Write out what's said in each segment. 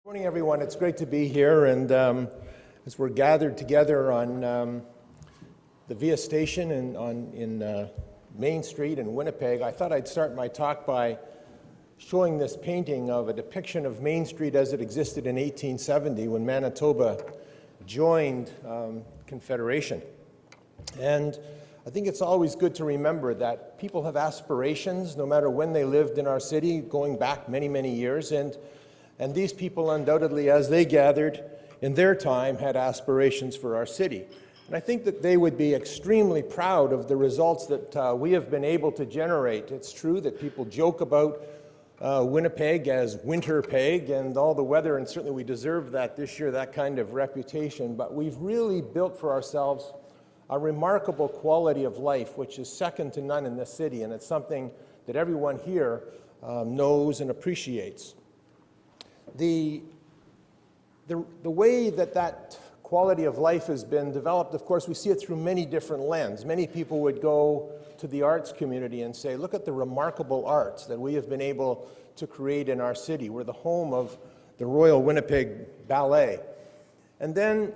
Good morning, everyone. It's great to be here, and as we're gathered together on the Via Station in Main Street in Winnipeg, I thought I'd start my talk by showing this painting of a depiction of Main Street as it existed in 1870 when Manitoba joined Confederation. And I think it's always good to remember that people have aspirations no matter when they lived in our city, going back many, many years. And these people undoubtedly, as they gathered in their time, had aspirations for our city. And I think that they would be extremely proud of the results that we have been able to generate. It's true that people joke about Winnipeg as Winterpeg and all the weather, and certainly we deserve that this year, that kind of reputation. But we've really built for ourselves a remarkable quality of life, which is second to none in this city, and it's something that everyone here knows and appreciates. The way that quality of life has been developed, of course, we see it through many different lenses. Many people would go to the arts community and say, look at the remarkable arts that we have been able to create in our city. We're the home of the Royal Winnipeg Ballet. And then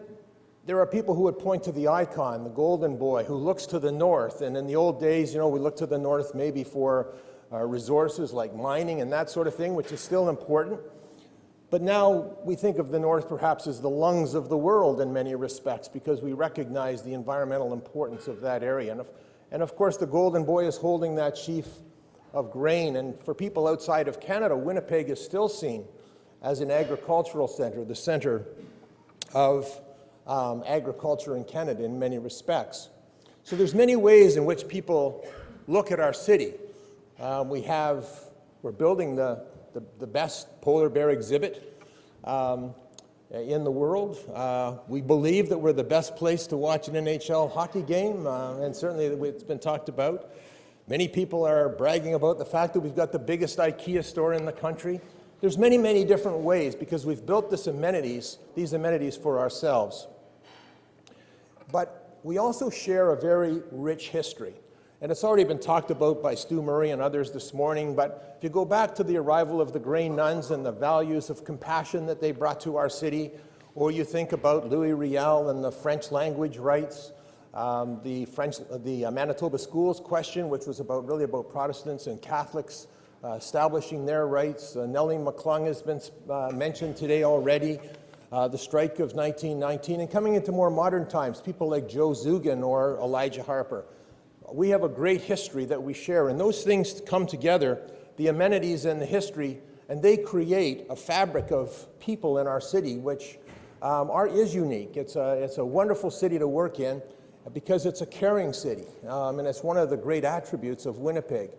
there are people who would point to the icon, the Golden Boy, who looks to the north. And in the old days, we looked to the north maybe for resources like mining and that sort of thing, which is still important. But now we think of the North perhaps as the lungs of the world in many respects because we recognize the environmental importance of that area. And of course, the Golden Boy is holding that sheaf of grain. And for people outside of Canada, Winnipeg is still seen as an agricultural center, the center of agriculture in Canada in many respects. So there's many ways in which people look at our city. We're building the best polar bear exhibit in the world. We believe that we're the best place to watch an NHL hockey game, and certainly it's been talked about. Many people are bragging about the fact that we've got the biggest IKEA store in the country. There's many, many different ways because we've built these amenities for ourselves. But we also share a very rich history. And it's already been talked about by Stu Murray and others this morning, but if you go back to the arrival of the Grey Nuns and the values of compassion that they brought to our city, or you think about Louis Riel and the French language rights, the Manitoba schools question, which was really about Protestants and Catholics establishing their rights. Nellie McClung has been mentioned today already. The strike of 1919, and coming into more modern times, people like Joe Zugan or Elijah Harper. We have a great history that we share, and those things come together, the amenities and the history, and they create a fabric of people in our city, which is unique. It's a wonderful city to work in because it's a caring city, and it's one of the great attributes of Winnipeg.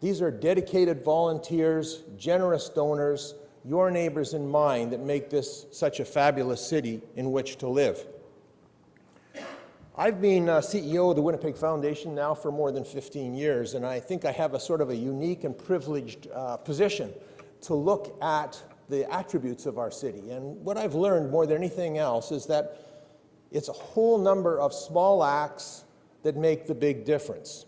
These are dedicated volunteers, generous donors, your neighbors and mine that make this such a fabulous city in which to live. I've been CEO of the Winnipeg Foundation now for more than 15 years, and I think I have a sort of a unique and privileged position to look at the attributes of our city. And what I've learned more than anything else is that it's a whole number of small acts that make the big difference.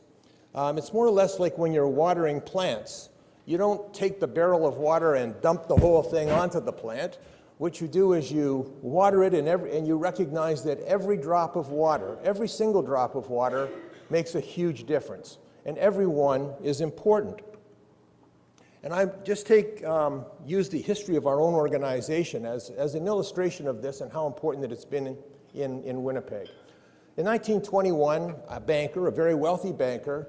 It's more or less like when you're watering plants. You don't take the barrel of water and dump the whole thing onto the plant. What you do is you water it and you recognize that every drop of water, every single drop of water makes a huge difference. And everyone is important. And I just use the history of our own organization as an illustration of this and how important that it's been in Winnipeg. In 1921, a banker, a very wealthy banker,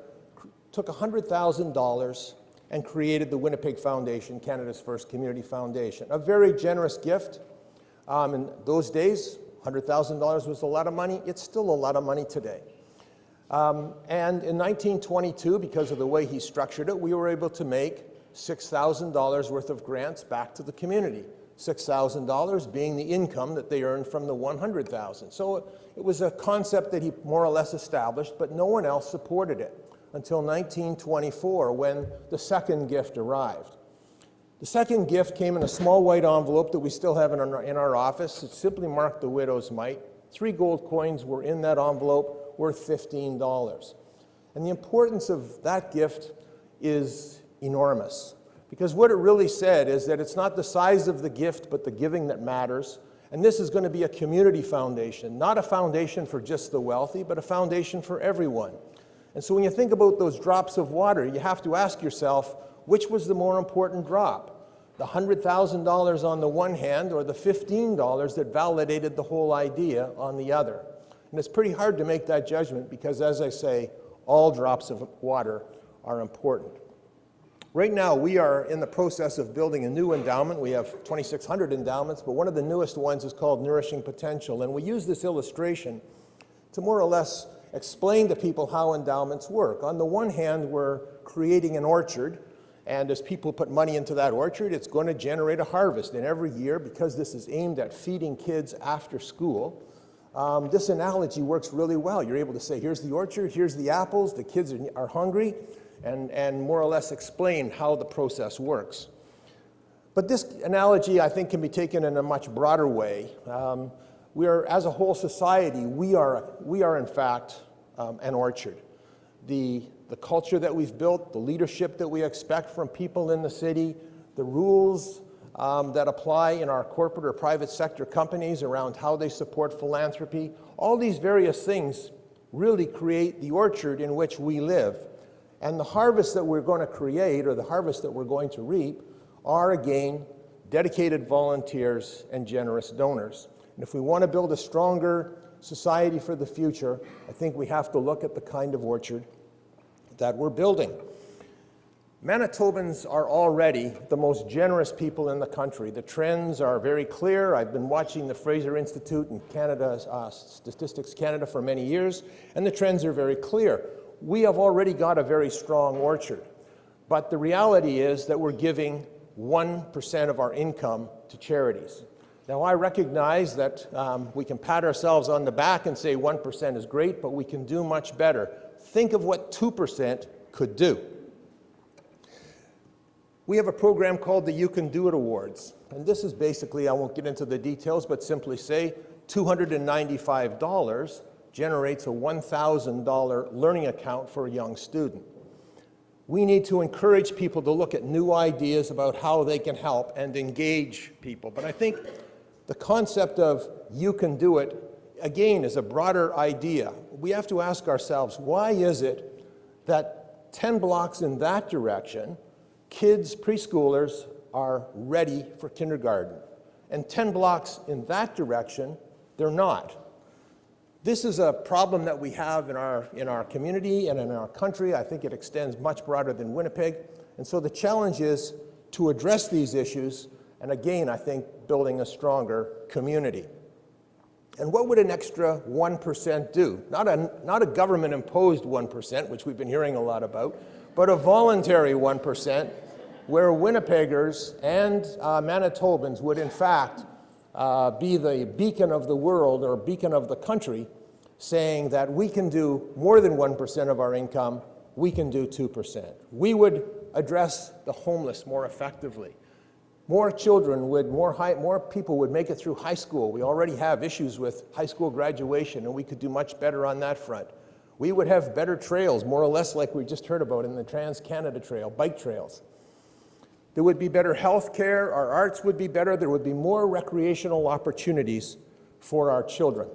took $100,000 and created the Winnipeg Foundation, Canada's first community foundation. A very generous gift. In those days, $100,000 was a lot of money. It's still a lot of money today. And in 1922, because of the way he structured it, we were able to make $6,000 worth of grants back to the community. $6,000 being the income that they earned from the $100,000. So it was a concept that he more or less established, but no one else supported it until 1924 when the second gift arrived. The second gift came in a small white envelope that we still have in our office. It simply marked the widow's mite. 3 gold coins were in that envelope worth $15. And the importance of that gift is enormous. Because what it really said is that it's not the size of the gift, but the giving that matters. And this is going to be a community foundation, not a foundation for just the wealthy, but a foundation for everyone. And so when you think about those drops of water, you have to ask yourself, which was the more important drop? The $100,000 on the one hand, or the $15 that validated the whole idea on the other? And it's pretty hard to make that judgment because, as I say, all drops of water are important. Right now, we are in the process of building a new endowment. We have 2,600 endowments, but one of the newest ones is called Nourishing Potential. And we use this illustration to more or less explain to people how endowments work. On the one hand, we're creating an orchard, and as people put money into that orchard, it's going to generate a harvest. And every year, because this is aimed at feeding kids after school, this analogy works really well. You're able to say, here's the orchard, here's the apples, the kids are hungry, and more or less explain how the process works. But this analogy, I think, can be taken in a much broader way. We are, as a whole society, we are in fact an orchard. The culture that we've built, the leadership that we expect from people in the city, the rules that apply in our corporate or private sector companies around how they support philanthropy, all these various things really create the orchard in which we live. And the harvest that we're going to create, or the harvest that we're going to reap, are again dedicated volunteers and generous donors. And if we want to build a stronger society for the future, I think we have to look at the kind of orchard that we're building. Manitobans are already the most generous people in the country. The trends are very clear. I've been watching the Fraser Institute and Statistics Canada for many years, and the trends are very clear. We have already got a very strong orchard, but the reality is that we're giving 1% of our income to charities. Now, I recognize that we can pat ourselves on the back and say 1% is great, but we can do much better. Think of what 2% could do. We have a program called the You Can Do It Awards, and this is basically, I won't get into the details, but simply say $295 generates a $1,000 learning account for a young student. We need to encourage people to look at new ideas about how they can help and engage people. But I think the concept of you can do it, again, is a broader idea. We have to ask ourselves, why is it that 10 blocks in that direction, kids, preschoolers, are ready for kindergarten, and 10 blocks in that direction, they're not? This is a problem that we have in our community and in our country. I think it extends much broader than Winnipeg. And so the challenge is to address these issues, and again, I think building a stronger community. And what would an extra 1% do? Not a government-imposed 1%, which we've been hearing a lot about, but a voluntary 1%, where Winnipeggers and Manitobans would in fact be the beacon of the world or beacon of the country, saying that we can do more than 1% of our income, we can do 2%. We would address the homeless more effectively. More children would, more people would make it through high school. We already have issues with high school graduation, and we could do much better on that front. We would have better trails, more or less like we just heard about in the Trans-Canada Trail, bike trails. There would be better health care, our arts would be better, there would be more recreational opportunities for our children.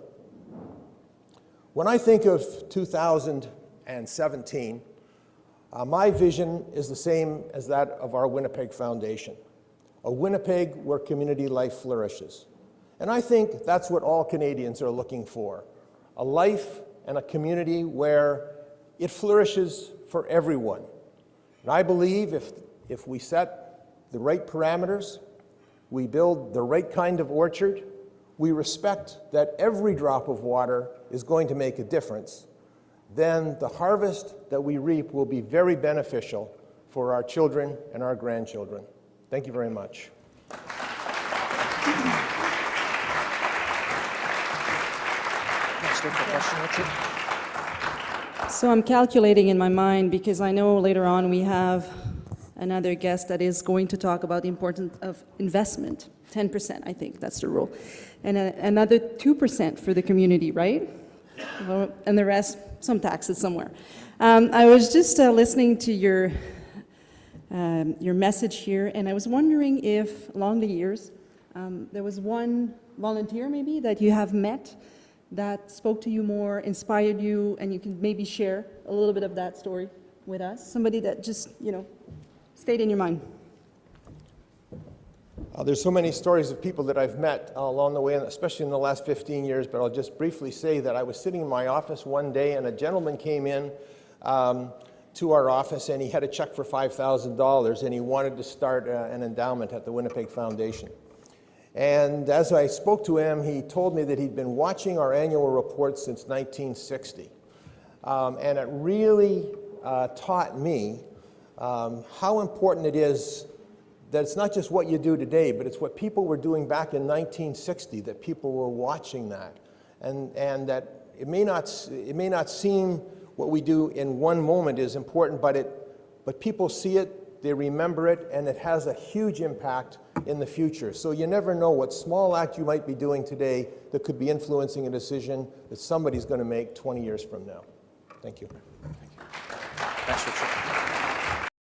When I think of 2017, my vision is the same as that of our Winnipeg Foundation, a Winnipeg where community life flourishes. And I think that's what all Canadians are looking for, a life and a community where it flourishes for everyone. And I believe if we set the right parameters, we build the right kind of orchard, we respect that every drop of water is going to make a difference, then the harvest that we reap will be very beneficial for our children and our grandchildren. Thank you very much. So I'm calculating in my mind, because I know later on we have another guest that is going to talk about the importance of investment. 10%, I think, that's the rule. And another 2% for the community, right? And the rest, some taxes somewhere. I was just listening to your your message here. And I was wondering if, along the years, there was one volunteer maybe that you have met that spoke to you more, inspired you, and you can maybe share a little bit of that story with us. Somebody that just, stayed in your mind. There's so many stories of people that I've met along the way, and especially in the last 15 years, but I'll just briefly say that I was sitting in my office one day and a gentleman came in to our office and he had a check for $5,000 and he wanted to start an endowment at the Winnipeg Foundation. And as I spoke to him, he told me that he'd been watching our annual report since 1960. And it really taught me how important it is that it's not just what you do today, but it's what people were doing back in 1960, that people were watching that. And that it may not seem what we do in one moment is important, but people see it, they remember it, and it has a huge impact in the future. So you never know what small act you might be doing today that could be influencing a decision that somebody's going to make 20 years from now. Thank you. Thanks, Richard.